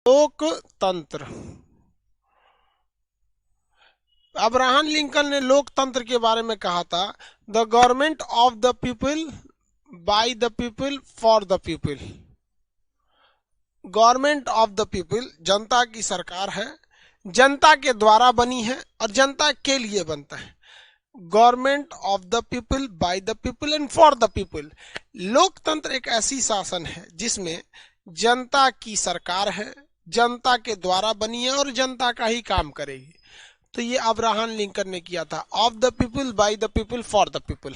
लोकतंत्र। Abraham Lincoln ने लोकतंत्र के बारे में कहा था, the government of the people, by the people, for the people. Government of the people जनता की सरकार है, जनता के द्वारा बनी है और जनता के लिए बनता है। Government of the people, by the people and for the people. लोकतंत्र एक ऐसी शासन है जिसमें जनता की सरकार है, जनता के द्वारा बनी है और जनता का ही काम करेगी। तो ये अब्राहम लिंकन ने किया था, of the people, by the people, for the people.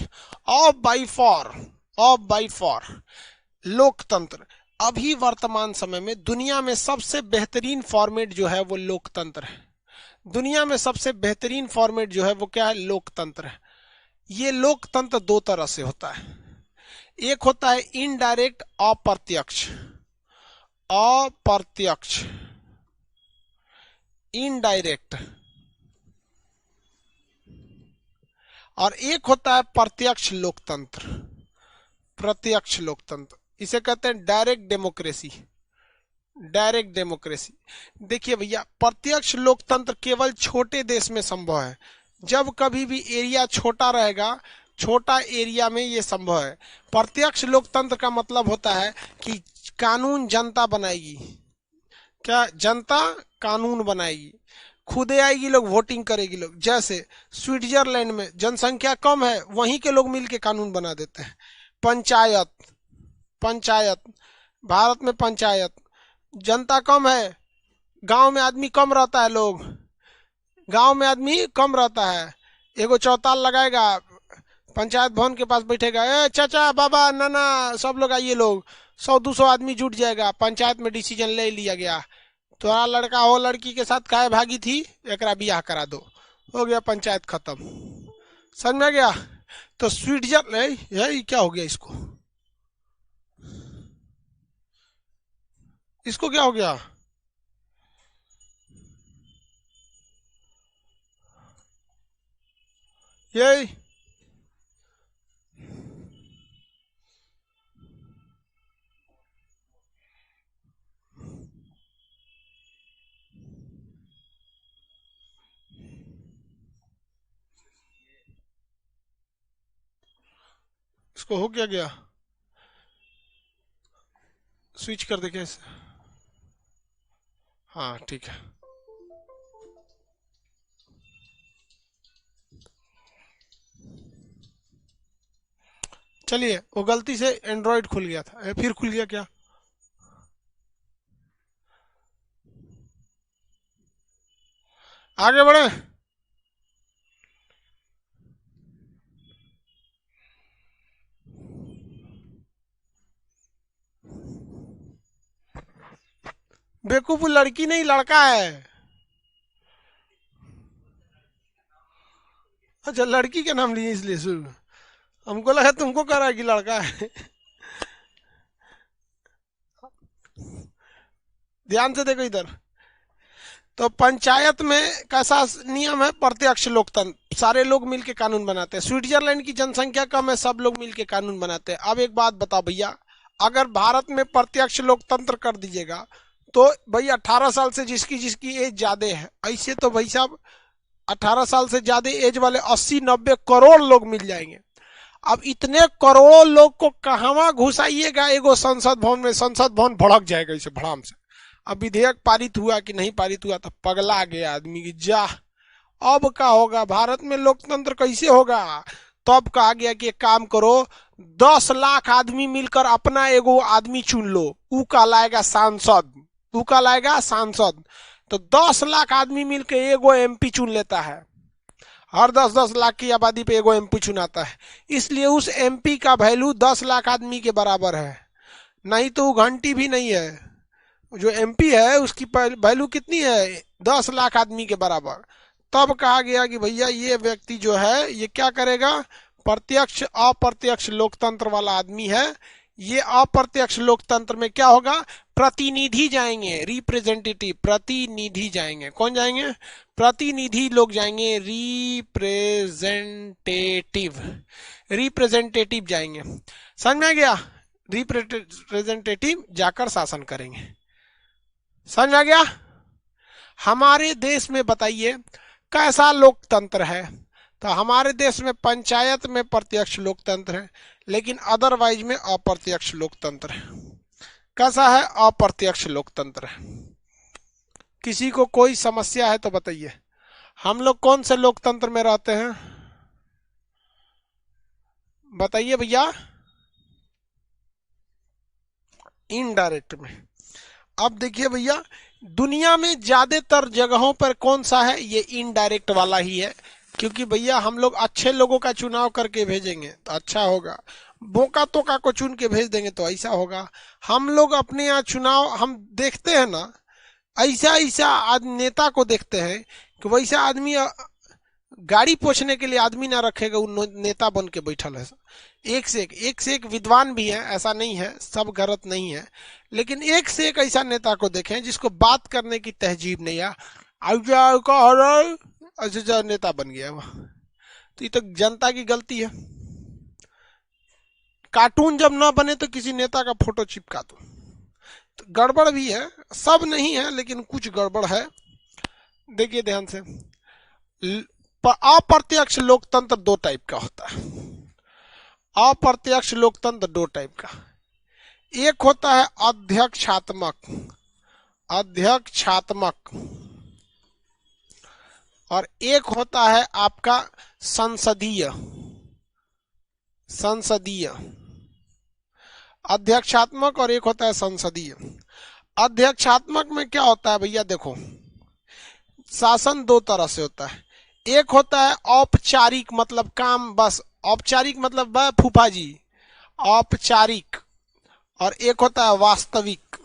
Of by for, of by for लोकतंत्र अभी वर्तमान समय में दुनिया में सबसे बेहतरीन फॉर्मेट जो है वो लोकतंत्र है। दुनिया में सबसे बेहतरीन फॉर्मेट जो है वो क्या है? लोकतंत्र है। ये लोकतंत्र दो तरह से होता है। एक होता है इनडायरेक्ट, अप्रत्यक्ष, अप्रत्यक्ष, इनडायरेक्ट, और एक होता है प्रत्यक्ष लोकतंत्र, प्रत्यक्ष लोकतंत्र। इसे कहते हैं डायरेक्ट डेमोक्रेसी, डायरेक्ट डेमोक्रेसी। देखिए भैया, प्रत्यक्ष लोकतंत्र केवल छोटे देश में संभव है। जब कभी भी एरिया छोटा रहेगा, छोटा एरिया में ये संभव है। प्रत्यक्ष लोकतंत्र का मतलब होता है कि कानून जनता बनाएगी। क्या? जनता कानून बनाएगी, खुदे आएगी, लोग वोटिंग करेगी। लोग जैसे स्विट्जरलैंड में जनसंख्या कम है, वहीं के लोग मिलके कानून बना देते हैं। पंचायत, पंचायत, भारत में पंचायत, जनता कम है, गांव में आदमी कम रहता है, लोग गांव में आदमी कम रहता है, एगो चौताल लगाएगा, पंचायत भवन के पास बैठेगा, ए चाचा बाबा नाना सब लोग आइए, लोग 100-200 आदमी जुट जाएगा, पंचायत में डिसीजन ले लिया गया, तुम्हारा लड़का हो लड़की के साथ काहे भागी थी, एकरा बियाह करा दो, हो गया, पंचायत खत्म। समझ में गया? तो स्विट्जरलैंड, यही क्या हो गया इसको, इसको क्या हो गया? यही इसको हो क्या गया? स्विच कर दे क्या इसे? हाँ ठीक है। चलिए, वो गलती से एंड्रॉइड खुल गया था, फिर खुल गया क्या? आगे बढ़े। बेवकूफ लड़की नहीं, लड़का है। अच्छा, लड़की के नाम लिए इसलिए शुरू, हमको लगा तुमको कह रहा है कि लड़का है। ध्यान से देखो इधर। तो पंचायत में कैसा नियम है? प्रत्यक्ष लोकतंत्र, सारे लोग मिलके कानून बनाते हैं। स्विट्जरलैंड की जनसंख्या कम है, सब लोग मिलके कानून बनाते हैं। अब एक बात बताओ भैया, अगर भारत में प्रत्यक्ष लोकतंत्र कर दीजिएगा तो भाई 18 साल से जिसकी जिसकी एज ज्यादा है, ऐसे तो भाई साहब 18 साल से ज्यादा एज वाले 80-90 करोड़ लोग मिल जाएंगे। अब इतने करोड़ों लोग को कहां घुसाइएगा एगो संसद भवन में? संसद भवन भड़क जाएगा इसे भड़ाम से। अब विधेयक पारित हुआ कि नहीं पारित हुआ, तो पगला गया आदमी की जा। अब क्या होगा भारत में? लोकतंत्र कैसे होगा? तब कहा गया कि एक काम करो, 10 लाख आदमी मिलकर अपना एगो आदमी चुन लो, ऊ कहलाएगा सांसद, ऊ कहलाएगा सांसद। तो 10 लाख आदमी मिलकर एगो एमपी चुन लेता है, हर 10-10 लाख की आबादी पे एगो एमपी चुनाता है, इसलिए उस एमपी का वैल्यू 10 लाख आदमी के बराबर है, नहीं तो वो घंटी भी नहीं है। जो एमपी है उसकी वैल्यू कितनी है? 10 लाख आदमी के बराबर। तब कहा गया कि भैया ये व्यक्ति जो है ये क्या करेगा? प्रत्यक्ष अप्रत्यक्ष लोकतंत्र वाला आदमी है। ये अप्रत्यक्ष लोकतंत्र में क्या होगा? प्रतिनिधि जाएंगे, रिप्रेजेंटेटिव, प्रतिनिधि जाएंगे। कौन जाएंगे? प्रतिनिधि लोग जाएंगे, रिप्रेजेंटेटिव, रिप्रेजेंटेटिव जाएंगे। समझ में आ गया? रिप्रेजेंटेटिव जाकर शासन करेंगे। समझ आ गया? हमारे देश में बताइए कैसा लोकतंत्र है? तो हमारे देश में पंचायत में प्रत्यक्ष लोकतंत्र है, लेकिन अदरवाइज में अप्रत्यक्ष लोकतंत्र है। कैसा है? अप्रत्यक्ष लोकतंत्र है। किसी को कोई समस्या है तो बताइए। हम लोग कौन से लोकतंत्र में रहते हैं? बताइए भैया। इनडायरेक्ट में। अब देखिए भैया, दुनिया में ज्यादातर जगहों पर कौन सा है? ये इनडायरेक्ट वाला ही है। क्योंकि भैया हम लोग अच्छे लोगों का चुनाव करके भेजेंगे तो अच्छा होगा, बोका तोका को चुन के भेज देंगे तो ऐसा होगा। हम लोग अपने यहाँ चुनाव हम देखते हैं ना, ऐसा ऐसा नेता को देखते हैं कि वैसा आदमी गाड़ी पोछने के लिए आदमी ना रखेगा, वो नेता बन के बैठल है। एक से एक विद्वान भी है, ऐसा नहीं है, सब गलत नहीं है, लेकिन एक से एक ऐसा नेता को देखें जिसको बात करने की तहजीब नहीं है। ऐसा नेता बन गया वह। तो ये तो जनता की गलती है। कार्टून जब ना बने तो किसी नेता का फोटो चिपका दो। तो गड़बड़ भी है, सब नहीं है लेकिन कुछ गड़बड़ है। देखिए ध्यान से, अप्रत्यक्ष लोकतंत्र दो टाइप का होता है। अप्रत्यक्ष लोकतंत्र दो टाइप का, एक होता है अध्यक्षात्मक, अध्यक्षात्मक, और एक होता है आपका संसदीय, संसदीय। अध्यक्षात्मक और एक होता है संसदीय। अध्यक्षात्मक में क्या होता है भैया? देखो, शासन दो तरह से होता है। एक होता है औपचारिक, मतलब काम बस, औपचारिक मतलब फूफा जी, औपचारिक। और एक होता है वास्तविक,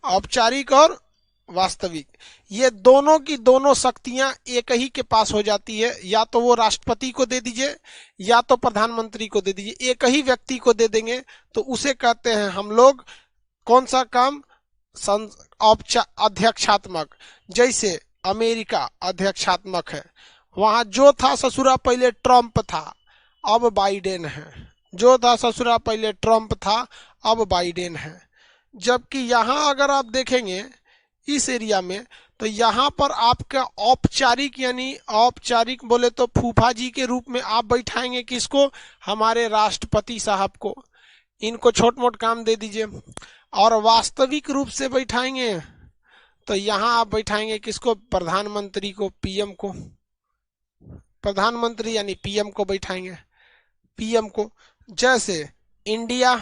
औपचारिक और वास्तविक। ये दोनों की दोनों शक्तियां एक ही के पास हो जाती है, या तो वो राष्ट्रपति को दे दीजिए या तो प्रधानमंत्री को दे दीजिए, एक ही व्यक्ति को दे देंगे तो उसे कहते हैं हम लोग कौन सा काम? अध्यक्षात्मक। जैसे अमेरिका अध्यक्षात्मक है, वहां जो था ससुरा पहले ट्रंप था, अब बाइडेन है। जो था ससुरा पहले ट्रंप था, अब बाइडेन है। जबकि यहां अगर आप देखेंगे इस एरिया में, तो यहाँ पर आपका औपचारिक, यानी औपचारिक बोले तो फूफा जी के रूप में आप बैठाएंगे किसको? हमारे राष्ट्रपति साहब को। इनको छोट मोट काम दे दीजिए। और वास्तविक रूप से बैठाएंगे तो यहाँ आप बैठाएंगे किसको? प्रधानमंत्री को, पीएम को। प्रधानमंत्री यानी पीएम को बैठाएंगे, पीएम को। जैसे इंडिया,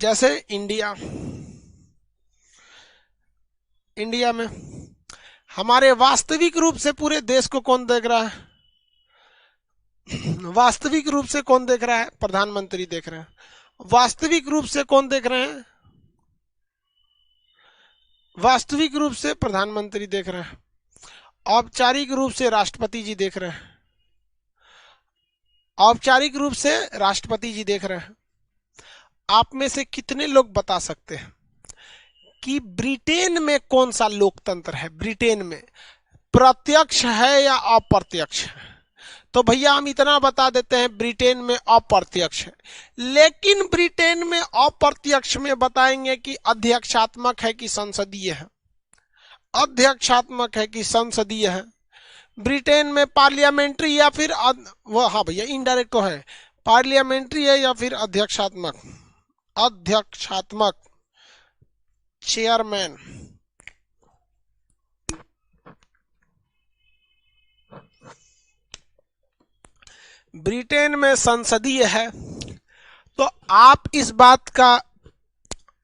जैसे इंडिया, इंडिया में हमारे वास्तविक रूप से पूरे देश को कौन देख रहा है? वास्तविक रूप से कौन देख रहा है? प्रधानमंत्री देख रहे हैं। वास्तविक रूप से कौन देख रहे हैं? वास्तविक रूप से प्रधानमंत्री देख रहे हैं। औपचारिक रूप से राष्ट्रपति जी देख रहे हैं। औपचारिक रूप से राष्ट्रपति जी देख रहे हैं। आप में से कितने लोग बता सकते हैं कि ब्रिटेन में कौन सा लोकतंत्र है? ब्रिटेन में प्रत्यक्ष है या अप्रत्यक्ष है? तो भैया हम इतना बता देते हैं, ब्रिटेन में अप्रत्यक्ष है। लेकिन ब्रिटेन में अप्रत्यक्ष में बताएंगे कि अध्यक्षात्मक है कि संसदीय है? अध्यक्षात्मक है कि संसदीय है? ब्रिटेन में पार्लियामेंट्री या फिर वो, हाँ भैया इनडायरेक्ट तो है, पार्लियामेंट्री है या फिर अध्यक्षात्मक? अध्यक्षात्मक, चेयरमैन। ब्रिटेन में संसदीय है। तो आप इस बात का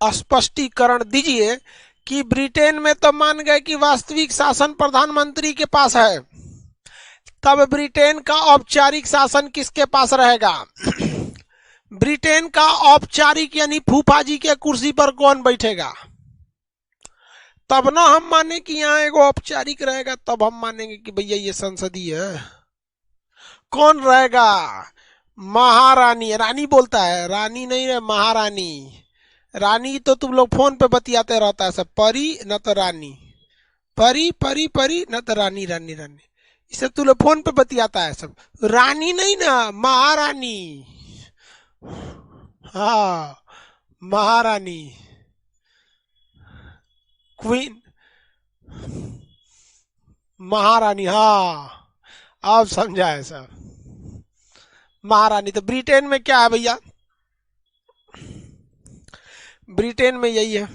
स्पष्टीकरण दीजिए कि ब्रिटेन में तो मान गए कि वास्तविक शासन प्रधानमंत्री के पास है, तब ब्रिटेन का औपचारिक शासन किसके पास रहेगा? ब्रिटेन का औपचारिक यानी फूफा जी के कुर्सी पर कौन बैठेगा? तब ना हम माने कि यहाँ एगो औपचारिक रहेगा, तब हम मानेंगे कि भैया ये संसदीय है। कौन रहेगा? महारानी। रानी बोलता है, रानी नहीं है, महारानी। रानी तो तुम लोग फोन पे बतियाते रहता है सब, परी न तो रानी, परी परी परी न तो रानी रानी रानी, इसे तुम लोग फोन पे बतियाता है सब। रानी नहीं ना, महारानी। हाँ, महारानी। क्वीन, महारानी, हाँ अब समझा है सर। महारानी तो ब्रिटेन में क्या है भैया, ब्रिटेन में यही है।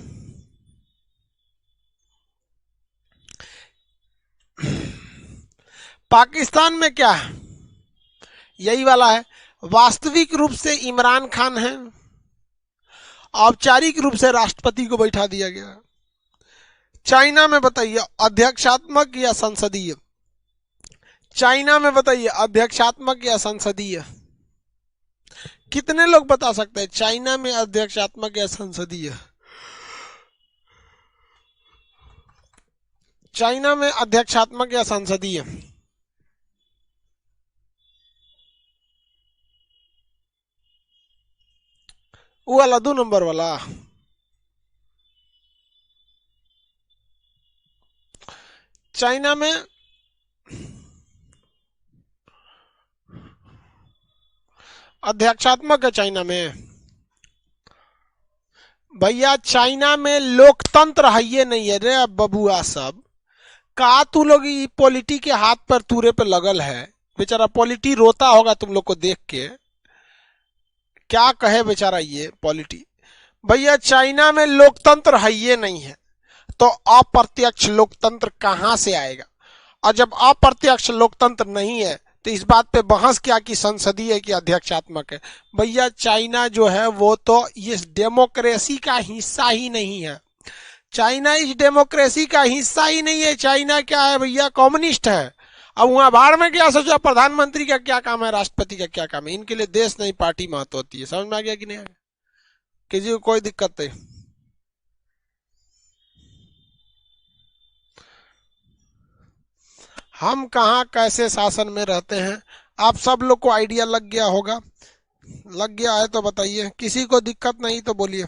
पाकिस्तान में क्या है, यही वाला है। वास्तविक रूप से इमरान खान है, औपचारिक रूप से राष्ट्रपति को बैठा दिया गया। चाइना में बताइए अध्यक्षात्मक या संसदीय, चाइना में बताइए अध्यक्षात्मक या संसदीय, कितने लोग बता सकते हैं चाइना में अध्यक्षात्मक या संसदीय? चाइना में अध्यक्षात्मक या संसदीय? वो वाला 2 नंबर वाला। चाइना में अध्यक्षात्मक है, चाइना में भैया, चाइना में लोकतंत्र है ये नहीं है रे बबुआ सब। का तू लोग पॉलिटी के हाथ पर तूरे पे लगल है, बेचारा पॉलिटी रोता होगा तुम लोग को देख के, क्या कहे बेचारा ये पॉलिटी। भैया चाइना में लोकतंत्र है ये नहीं है, तो अप्रत्यक्ष लोकतंत्र कहां से आएगा? और जब अप्रत्यक्ष लोकतंत्र नहीं है तो इस बात पे बहस क्या कि संसदीय है कि अध्यक्षात्मक है? भैया चाइना जो है वो तो इस डेमोक्रेसी का हिस्सा ही नहीं है। चाइना इस डेमोक्रेसी का हिस्सा ही नहीं है। चाइना क्या है भैया, कम्युनिस्ट है। अब वहां बाहर में क्या सोचा, प्रधानमंत्री का क्या काम है, राष्ट्रपति का क्या काम है? इनके लिए देश नहीं पार्टी महत्व होती है। समझ में आ गया कि नहीं आ गया? किसी को कोई दिक्कत नहीं। हम कहाँ कैसे शासन में रहते हैं, आप सब लोग को आइडिया लग गया होगा। लग गया है तो बताइए, किसी को दिक्कत नहीं तो बोलिए।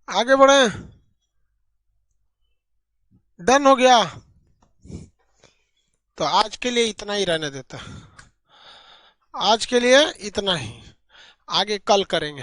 आगे बढ़े, डन हो गया? तो आज के लिए इतना ही रहने देता, आज के लिए इतना ही, आगे कल करेंगे।